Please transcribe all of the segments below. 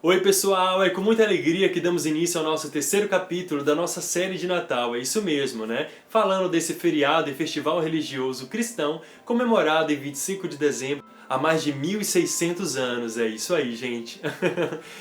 Oi pessoal, é com muita alegria que damos início ao nosso terceiro capítulo da nossa série de Natal, é isso mesmo, né? Falando desse feriado e festival religioso cristão comemorado em 25 de dezembro há mais de 1600 anos, é isso aí, gente.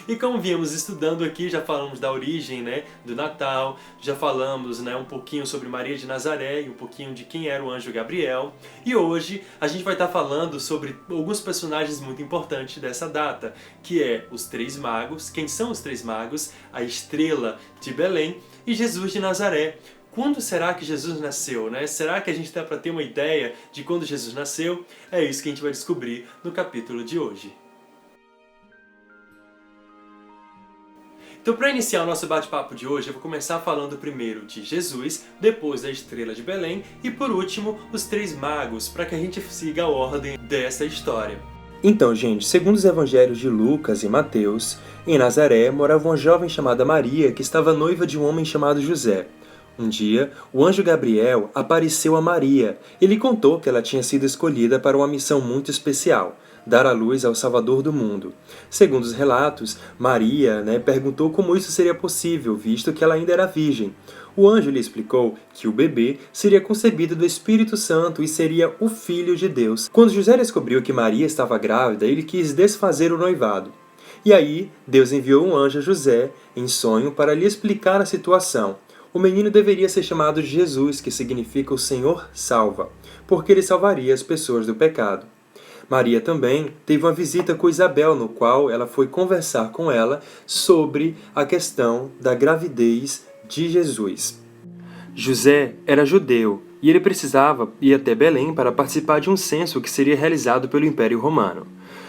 E como viemos estudando aqui, já falamos da origem, né, do Natal, já falamos, né, um pouquinho sobre Maria de Nazaré e um pouquinho de quem era o anjo Gabriel. E hoje a gente vai estar falando sobre alguns personagens muito importantes dessa data, que é os Três Magos. Quem são os Três Magos? A estrela de Belém e Jesus de Nazaré. Quando será que Jesus nasceu, né? Será que a gente dá para ter uma ideia de quando Jesus nasceu? É isso que a gente vai descobrir no capítulo de hoje. Então, para iniciar o nosso bate-papo de hoje, eu vou começar falando primeiro de Jesus, depois da estrela de Belém e, por último, os Três Magos, para que a gente siga a ordem dessa história. Então, gente, segundo os evangelhos de Lucas e Mateus, em Nazaré morava uma jovem chamada Maria que estava noiva de um homem chamado José. Um dia, o anjo Gabriel apareceu a Maria e lhe contou que ela tinha sido escolhida para uma missão muito especial, dar à luz ao Salvador do mundo. Segundo os relatos, Maria, perguntou como isso seria possível, visto que ela ainda era virgem. O anjo lhe explicou que o bebê seria concebido do Espírito Santo e seria o Filho de Deus. Quando José descobriu que Maria estava grávida, ele quis desfazer o noivado. E aí, Deus enviou um anjo a José, em sonho, para lhe explicar a situação. O menino deveria ser chamado Jesus, que significa o Senhor salva, porque ele salvaria as pessoas do pecado. Maria também teve uma visita com Isabel, no qual ela foi conversar com ela sobre a questão da gravidez de Jesus. José era judeu e ele precisava ir até Belém para participar de um censo que seria realizado pelo Império Romano.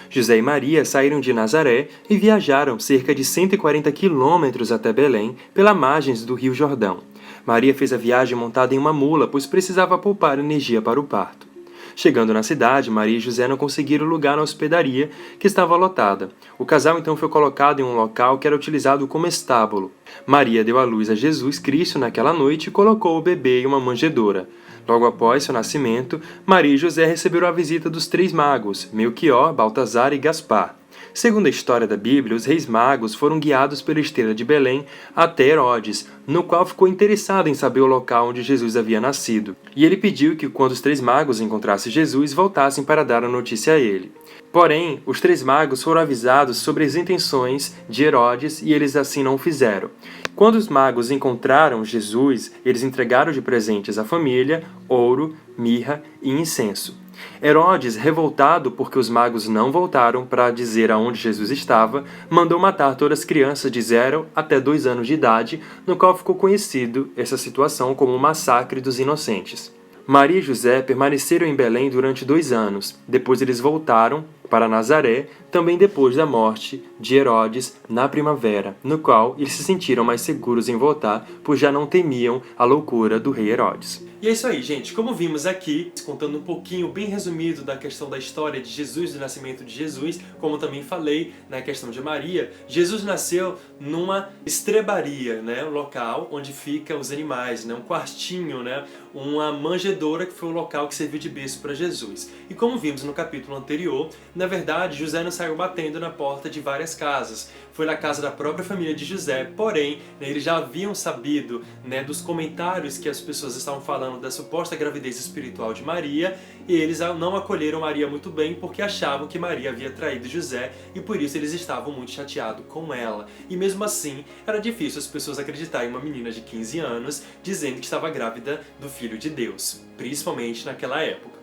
José e Maria saíram de Nazaré e viajaram cerca de 140 quilômetros até Belém, pelas margens do Rio Jordão. Maria fez a viagem montada em uma mula, pois precisava poupar energia para o parto. Chegando na cidade, Maria e José não conseguiram lugar na hospedaria, que estava lotada. O casal então foi colocado em um local que era utilizado como estábulo. Maria deu à luz a Jesus Cristo naquela noite e colocou o bebê em uma manjedoura. Logo após seu nascimento, Maria e José receberam a visita dos Três Magos, Melquior, Baltazar e Gaspar. Segundo a história da Bíblia, os reis magos foram guiados pela estrela de Belém até Herodes, no qual ficou interessado em saber o local onde Jesus havia nascido. E ele pediu que, quando os Três Magos encontrassem Jesus, voltassem para dar a notícia a ele. Porém, os Três Magos foram avisados sobre as intenções de Herodes e eles assim não fizeram. Quando os magos encontraram Jesus, eles entregaram de presentes à família ouro, mirra e incenso. Herodes, revoltado porque os magos não voltaram para dizer aonde Jesus estava, mandou matar todas as crianças de 0 até 2 anos de idade, no qual ficou conhecido essa situação como o Massacre dos Inocentes. Maria e José permaneceram em Belém durante 2 anos. Depois eles voltaram para Nazaré, também depois da morte de Herodes na primavera, no qual eles se sentiram mais seguros em voltar, pois já não temiam a loucura do rei Herodes. E é isso aí, gente. Como vimos aqui, contando um pouquinho, bem resumido, da questão da história de Jesus, do nascimento de Jesus, como também falei na questão de Maria, Jesus nasceu numa estrebaria, um local onde ficam os animais, um quartinho, uma manjedoura, que foi o local que serviu de berço para Jesus. E como vimos no capítulo anterior, na verdade, José não saiu batendo na porta de várias casas. Foi na casa da própria família de José, porém, eles já haviam sabido dos comentários que as pessoas estavam falando da suposta gravidez espiritual de Maria, e eles não acolheram Maria muito bem porque achavam que Maria havia traído José e por isso eles estavam muito chateados com ela. E mesmo assim, era difícil as pessoas acreditarem em uma menina de 15 anos dizendo que estava grávida do Filho de Deus, principalmente naquela época.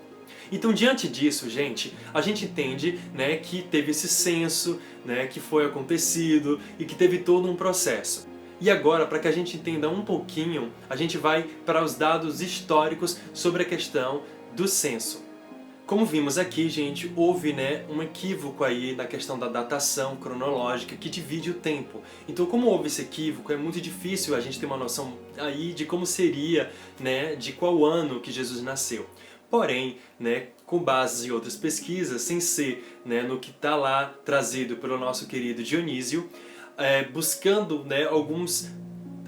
Então, diante disso, gente, a gente entende que teve esse censo, que foi acontecido e que teve todo um processo. E agora, para que a gente entenda um pouquinho, a gente vai para os dados históricos sobre a questão do censo. Como vimos aqui, gente, houve um equívoco aí na questão da datação cronológica que divide o tempo. Então, como houve esse equívoco, é muito difícil a gente ter uma noção aí de como seria, de qual ano que Jesus nasceu. Porém, com base em outras pesquisas, sem ser no que está lá trazido pelo nosso querido Dionísio, buscando alguns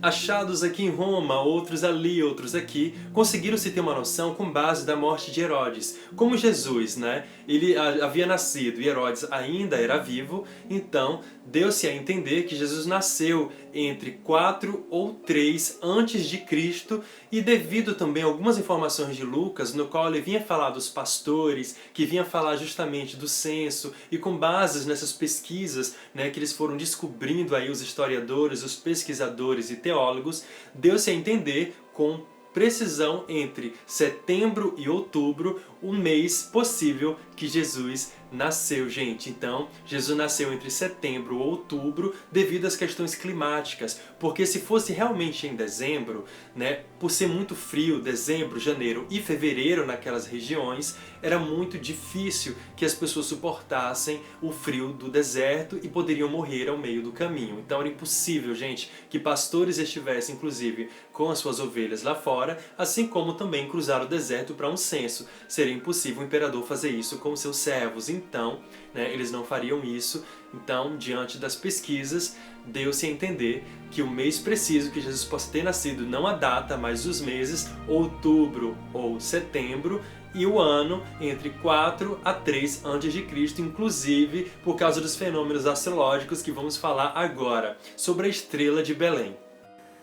achados aqui em Roma, outros ali, outros aqui, conseguiram-se ter uma noção com base da morte de Herodes. Como Jesus, né, ele havia nascido e Herodes ainda era vivo, então deu-se a entender que Jesus nasceu entre 4 ou 3 antes de Cristo, e devido também a algumas informações de Lucas, no qual ele vinha falar dos pastores, que vinha falar justamente do censo, e com bases nessas pesquisas, né, que eles foram descobrindo aí, os historiadores, os pesquisadores e teólogos, deu-se a entender com precisão entre setembro e outubro, o mês possível que Jesus nasceu, gente. Então, Jesus nasceu entre setembro ou outubro devido às questões climáticas, porque se fosse realmente em dezembro, né, por ser muito frio, dezembro, janeiro e fevereiro naquelas regiões, era muito difícil que as pessoas suportassem o frio do deserto e poderiam morrer ao meio do caminho. Então era impossível, gente, que pastores estivessem, inclusive, com as suas ovelhas lá fora, assim como também cruzar o deserto para um censo. Seria impossível o imperador fazer isso com seus servos, então, né, eles não fariam isso. Então, diante das pesquisas, deu-se a entender que o mês preciso que Jesus possa ter nascido, não a data, mas os meses, outubro ou setembro, e o ano entre 4 a 3 a.C., inclusive por causa dos fenômenos astrológicos que vamos falar agora, sobre a estrela de Belém.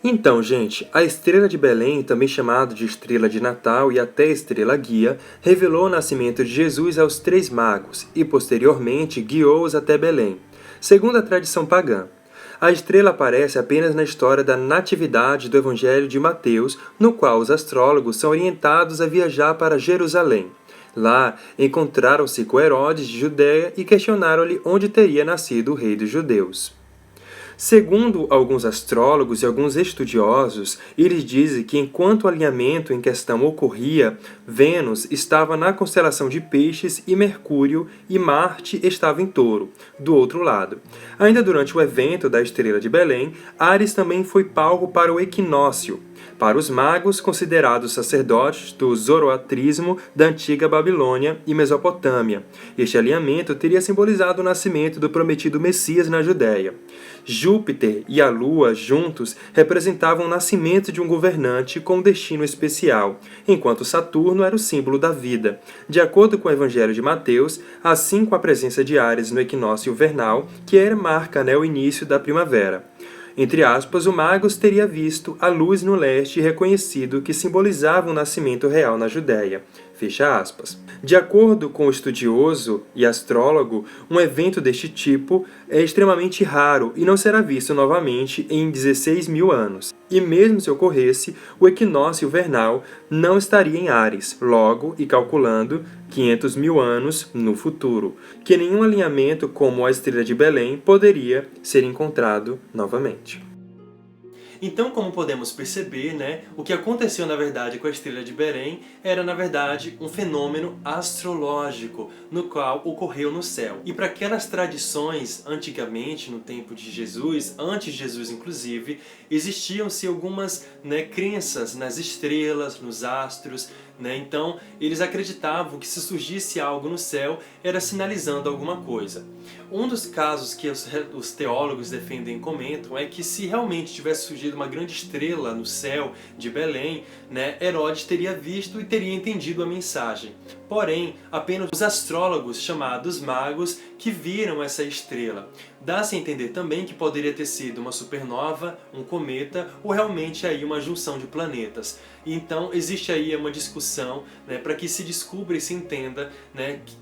Então, gente, a estrela de Belém, também chamada de estrela de Natal e até estrela guia, revelou o nascimento de Jesus aos 3 magos e, posteriormente, guiou-os até Belém, segundo a tradição pagã. A estrela aparece apenas na história da natividade do Evangelho de Mateus, no qual os astrólogos são orientados a viajar para Jerusalém. Lá, encontraram-se com Herodes de Judéia e questionaram-lhe onde teria nascido o rei dos judeus. Segundo alguns astrólogos e alguns estudiosos, eles dizem que enquanto o alinhamento em questão ocorria, Vênus estava na constelação de Peixes e Mercúrio, e Marte estava em Touro, do outro lado. Ainda durante o evento da Estrela de Belém, Áries também foi palco para o equinócio, para os magos considerados sacerdotes do zoroatrismo da antiga Babilônia e Mesopotâmia. Este alinhamento teria simbolizado o nascimento do prometido Messias na Judéia. Júpiter e a Lua, juntos, representavam o nascimento de um governante com um destino especial, enquanto Saturno era o símbolo da vida. De acordo com o Evangelho de Mateus, assim com a presença de Áries no equinócio vernal, que marca, o início da primavera. Entre aspas, o Magos teria visto a luz no leste e reconhecido que simbolizava o nascimento real na Judéia. Fecha aspas. De acordo com o estudioso e astrólogo, um evento deste tipo é extremamente raro e não será visto novamente em 16 mil anos. E mesmo se ocorresse, o equinócio vernal não estaria em Áries, logo, e calculando 500 mil anos no futuro, que nenhum alinhamento como a estrela de Belém poderia ser encontrado novamente. Então, como podemos perceber, o que aconteceu na verdade com a estrela de Belém era na verdade um fenômeno astrológico, no qual ocorreu no céu. E para aquelas tradições, antigamente, no tempo de Jesus, antes de Jesus inclusive, existiam-se algumas crenças nas estrelas, nos astros. Então, eles acreditavam que se surgisse algo no céu, era sinalizando alguma coisa. Um dos casos que os teólogos defendem e comentam é que se realmente tivesse surgido uma grande estrela no céu de Belém, Herodes teria visto e teria entendido a mensagem. Porém, apenas os astrólogos chamados magos que viram essa estrela. Dá-se a entender também que poderia ter sido uma supernova, um cometa ou realmente aí uma junção de planetas. Então existe aí uma discussão para que se descubra e se entenda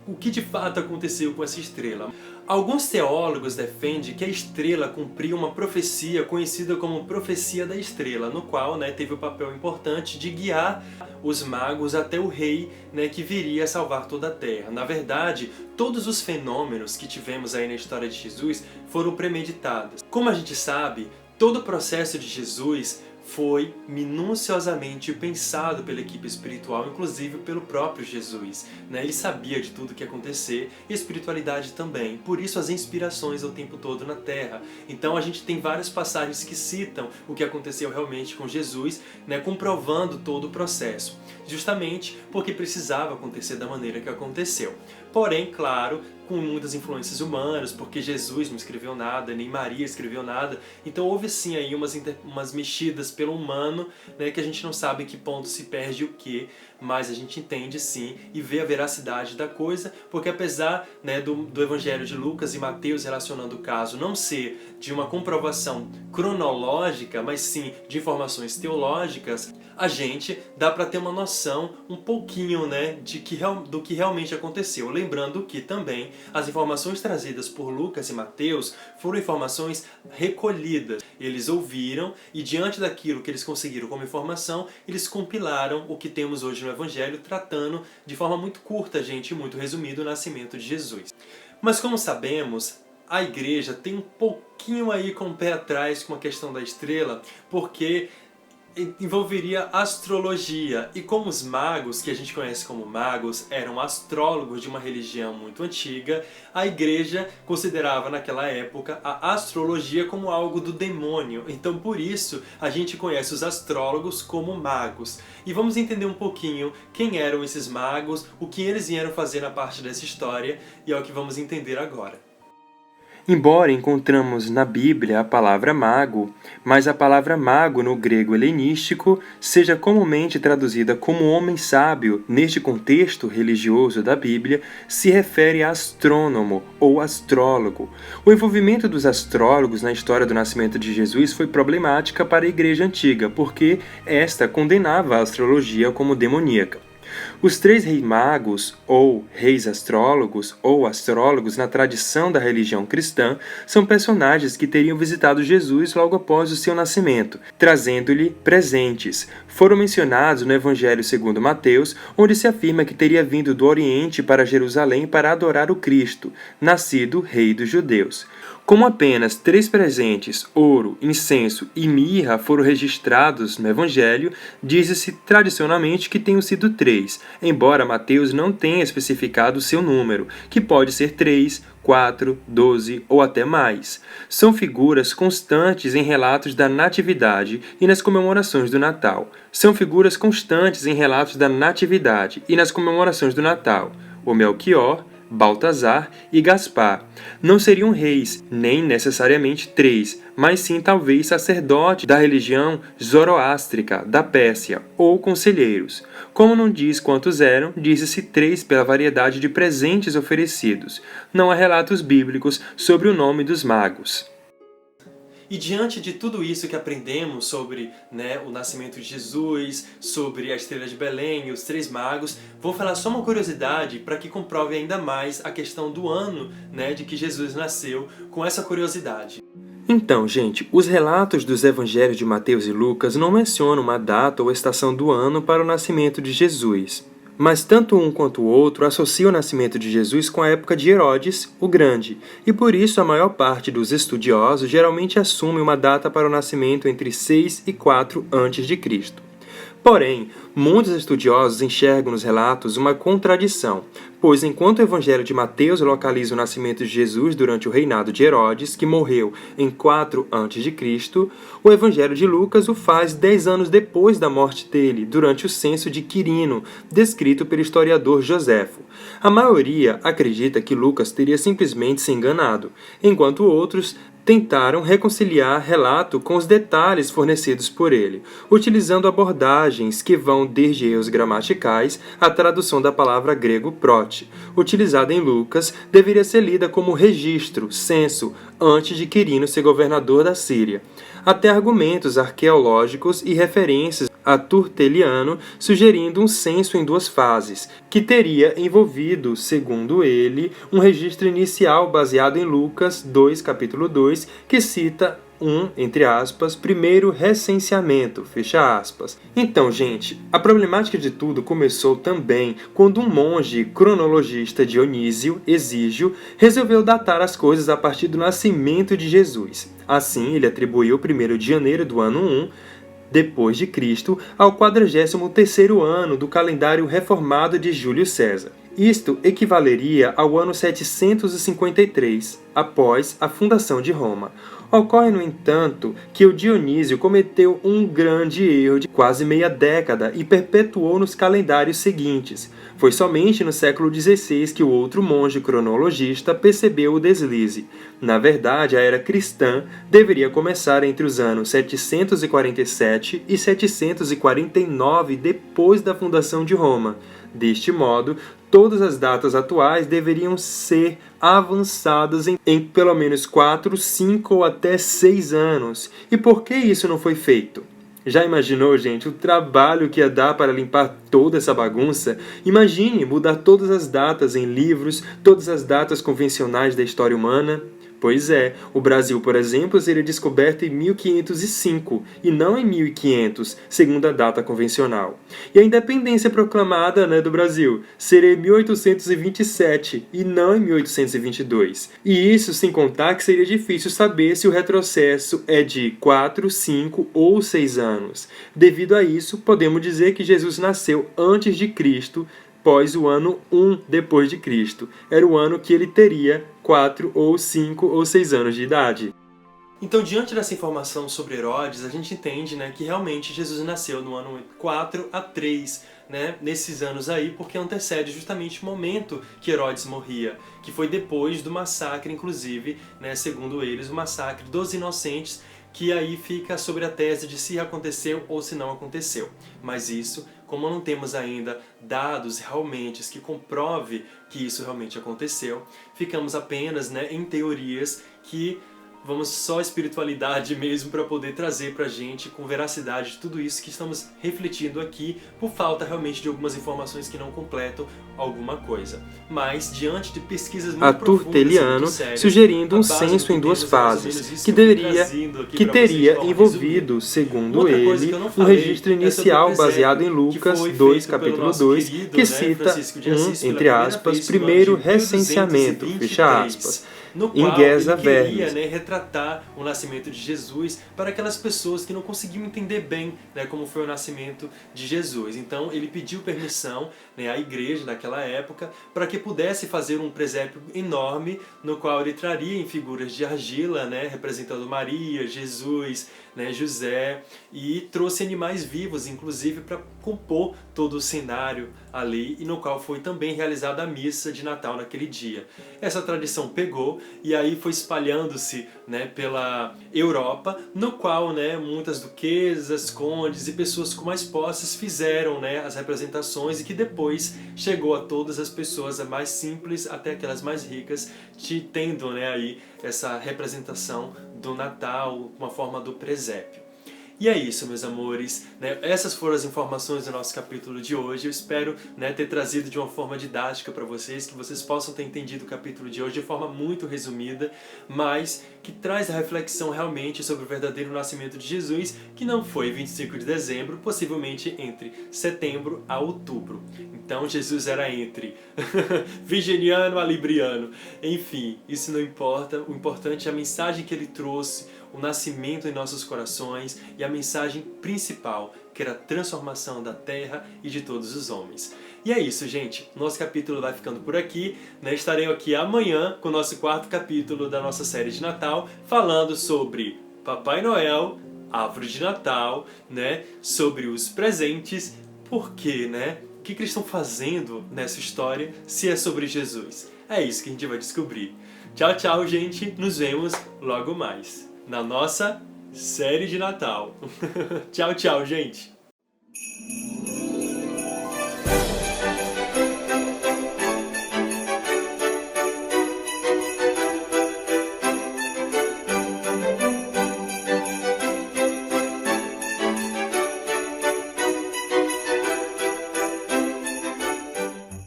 o que de fato aconteceu com essa estrela. Alguns teólogos defendem que a estrela cumpria uma profecia conhecida como profecia da estrela, no qual teve o papel importante de guiar os magos até o rei que viria a salvar toda a terra. Na verdade, todos os fenômenos que tivemos aí na história de Jesus foram premeditados. Como a gente sabe, todo o processo de Jesus foi minuciosamente pensado pela equipe espiritual, inclusive pelo próprio Jesus. Ele sabia de tudo o que ia acontecer, e a espiritualidade também. Por isso as inspirações o tempo todo na Terra. Então a gente tem várias passagens que citam o que aconteceu realmente com Jesus, comprovando todo o processo. Justamente porque precisava acontecer da maneira que aconteceu. porém, claro, com muitas influências humanas, porque Jesus não escreveu nada, nem Maria escreveu nada, então houve sim aí umas mexidas pelo humano, né, que a gente não sabe em que ponto se perde o que, mas a gente entende sim e vê a veracidade da coisa, porque apesar, né, do Evangelho de Lucas e Mateus relacionando o caso não ser de uma comprovação cronológica, mas sim de informações teológicas, a gente dá para ter uma noção um pouquinho, né, do que realmente aconteceu. Lembrando que também as informações trazidas por Lucas e Mateus foram informações recolhidas. Eles ouviram e diante daquilo que eles conseguiram como informação, eles compilaram o que temos hoje no Evangelho, tratando de forma muito curta, gente, muito resumido, o nascimento de Jesus. Mas como sabemos, a igreja tem um pouquinho aí com o pé atrás com a questão da estrela, porque envolveria astrologia. E como os magos, que a gente conhece como magos, eram astrólogos de uma religião muito antiga, a igreja considerava naquela época a astrologia como algo do demônio. Então por isso a gente conhece os astrólogos como magos. E vamos entender um pouquinho quem eram esses magos, o que eles vieram fazer na parte dessa história, e é o que vamos entender agora. Embora encontramos na Bíblia a palavra mago, mas a palavra mago no grego helenístico seja comumente traduzida como homem sábio, neste contexto religioso da Bíblia, se refere a astrônomo ou astrólogo. O envolvimento dos astrólogos na história do nascimento de Jesus foi problemática para a Igreja Antiga, porque esta condenava a astrologia como demoníaca. Os três reis magos, ou reis astrólogos, ou astrólogos na tradição da religião cristã, são personagens que teriam visitado Jesus logo após o seu nascimento, trazendo-lhe presentes. Foram mencionados no Evangelho segundo Mateus, onde se afirma que teria vindo do Oriente para Jerusalém para adorar o Cristo, nascido rei dos judeus. Como apenas 3 presentes, ouro, incenso e mirra, foram registrados no Evangelho, diz-se tradicionalmente que tenham sido 3, embora Mateus não tenha especificado o seu número, que pode ser 3, 4, 12 ou até mais. São figuras constantes em relatos da Natividade e nas comemorações do Natal. O Melquior, Baltazar e Gaspar. Não seriam reis, nem necessariamente 3, mas sim talvez sacerdotes da religião zoroástrica da Pérsia, ou conselheiros. Como não diz quantos eram, diz-se 3 pela variedade de presentes oferecidos. Não há relatos bíblicos sobre o nome dos magos. E diante de tudo isso que aprendemos sobre, né, o nascimento de Jesus, sobre a estrela de Belém e os 3 magos, vou falar só uma curiosidade para que comprove ainda mais a questão do ano, né, de que Jesus nasceu, com essa curiosidade. Então, gente, os relatos dos evangelhos de Mateus e Lucas não mencionam uma data ou estação do ano para o nascimento de Jesus. Mas tanto um quanto o outro associam o nascimento de Jesus com a época de Herodes, o Grande, e por isso a maior parte dos estudiosos geralmente assume uma data para o nascimento entre 6 e 4 a.C. Porém, muitos estudiosos enxergam nos relatos uma contradição, pois enquanto o Evangelho de Mateus localiza o nascimento de Jesus durante o reinado de Herodes, que morreu em 4 a.C., o Evangelho de Lucas o faz 10 anos depois da morte dele, durante o censo de Quirino, descrito pelo historiador Joséfo. A maioria acredita que Lucas teria simplesmente se enganado, enquanto outros tentaram reconciliar relato com os detalhes fornecidos por ele, utilizando abordagens que vão desde erros gramaticais à tradução da palavra grego prote, utilizada em Lucas, deveria ser lida como registro, censo, antes de Quirino ser governador da Síria. Até argumentos arqueológicos e referências a Tertuliano, sugerindo um censo em 2 fases, que teria envolvido, segundo ele, um registro inicial baseado em Lucas 2, capítulo 2, que cita entre aspas, primeiro recenseamento, fecha aspas. Então, gente, a problemática de tudo começou também quando um monge cronologista Dionísio Exígio resolveu datar as coisas a partir do nascimento de Jesus. Assim, ele atribuiu o 1º de janeiro do ano 1, depois de Cristo, ao 43º ano do calendário reformado de Júlio César. Isto equivaleria ao ano 753, após a fundação de Roma. Ocorre, no entanto, que o Dionísio cometeu um grande erro de quase meia década e perpetuou nos calendários seguintes. Foi somente no século XVI que o outro monge cronologista percebeu o deslize. Na verdade, a era cristã deveria começar entre os anos 747 e 749 depois da fundação de Roma. Deste modo, todas as datas atuais deveriam ser avançadas em pelo menos 4, 5 ou até 6 anos. E por que isso não foi feito? Já imaginou, gente, o trabalho que ia dar para limpar toda essa bagunça? Imagine mudar todas as datas em livros, todas as datas convencionais da história humana. Pois é, o Brasil, por exemplo, seria descoberto em 1505 e não em 1500, segundo a data convencional. E a independência proclamada, do Brasil seria em 1827 e não em 1822. E isso sem contar que seria difícil saber se o retrocesso é de 4, 5 ou 6 anos. Devido a isso, podemos dizer que Jesus nasceu antes de Cristo, após o ano 1 depois de Cristo. Era o ano que ele teria 4 ou 5 ou 6 anos de idade. Então, diante dessa informação sobre Herodes, a gente entende, que realmente Jesus nasceu no ano 4 a 3, nesses anos aí, porque antecede justamente o momento que Herodes morria, que foi depois do massacre, inclusive, segundo eles, o massacre dos inocentes, que aí fica sobre a tese de se aconteceu ou se não aconteceu. Mas isso, como não temos ainda dados realmente que comprove que isso realmente aconteceu, ficamos apenas em teorias que vamos só espiritualidade mesmo para poder trazer pra gente com veracidade tudo isso que estamos refletindo aqui, por falta realmente de algumas informações que não completam alguma coisa. Mas, diante de pesquisas muito profundas, Tertuliano, sérias, sugerindo um censo em duas fases, que teria envolvido, segundo ele, um registro inicial baseado em Lucas 2, capítulo 2, que cita entre aspas, primeiro recenseamento, fecha aspas, no qual ele queria retratar o nascimento de Jesus para aquelas pessoas que não conseguiam entender bem como foi o nascimento de Jesus. Então ele pediu permissão à igreja naquela época para que pudesse fazer um presépio enorme no qual ele traria em figuras de argila, representando Maria, Jesus, José, e trouxe animais vivos, inclusive, para compor todo o cenário ali, e no qual foi também realizada a missa de Natal naquele dia. Essa tradição pegou e aí foi espalhando-se pela Europa, no qual muitas duquesas, condes e pessoas com mais posses fizeram as representações, e que depois chegou a todas as pessoas, as mais simples até aquelas mais ricas, tendo aí essa representação do Natal, uma forma do presépio. E é isso, meus amores, essas foram as informações do nosso capítulo de hoje. Eu espero ter trazido de uma forma didática para vocês, que vocês possam ter entendido o capítulo de hoje de forma muito resumida, mas que traz a reflexão realmente sobre o verdadeiro nascimento de Jesus, que não foi 25 de dezembro, possivelmente entre setembro a outubro. Então Jesus era entre virginiano a libriano. Enfim, isso não importa, o importante é a mensagem que ele trouxe, o nascimento em nossos corações e a mensagem principal, que era a transformação da terra e de todos os homens. E é isso, gente. Nosso capítulo vai ficando por aqui. Estarei aqui amanhã com o nosso 4º capítulo da nossa série de Natal, falando sobre Papai Noel, árvore de Natal, sobre os presentes, por quê, O que eles estão fazendo nessa história se é sobre Jesus? É isso que a gente vai descobrir. Tchau, tchau, gente. Nos vemos logo mais na nossa série de Natal. Tchau, tchau, gente!